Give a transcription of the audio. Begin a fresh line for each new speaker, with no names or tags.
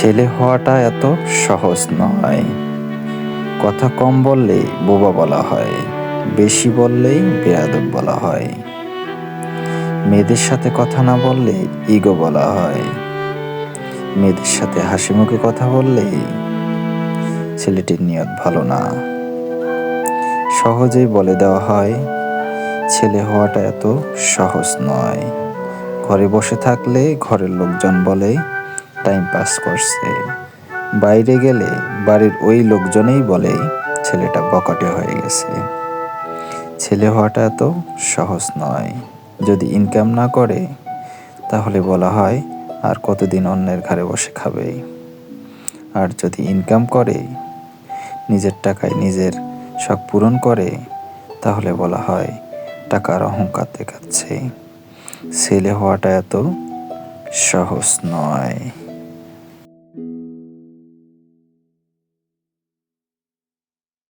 ছেলে হওয়াটা এত সহজ নয়। কথা কম বললেই বোবা বলা হয়, বেশি বললেই বেয়াদব বলা হয়। মেয়েদের সাথে কথা না বললে ইগো বলা হয়, মেয়েদের সাথে হাসি মুখে কথা বললেই ছেলেটির নিয়ত ভালো না। সহজেই বলে দেওয়া হয় ছেলে হওয়াটা এত সহজ নয়। ঘরে বসে থাকলে ঘরের লোকজন বলে টাইম পাস করছে, বাইরে গেলে বাড়ির ওই লোকজনেই বলে ছেলেটা বকাটে হয়ে গেছে। ছেলে হওয়াটা এত সহজ নয়। যদি ইনকাম না করে তাহলে বলা হয় আর কতদিন অন্যের ঘরে বসে খাবে। আর যদি ইনকাম করে, নিজের টাকায় নিজের শখ পূরণ করে, তাহলে বলা হয় টাকার অহংকার দেখাচ্ছে। ছেলে হওয়াটা এত সহজ নয়।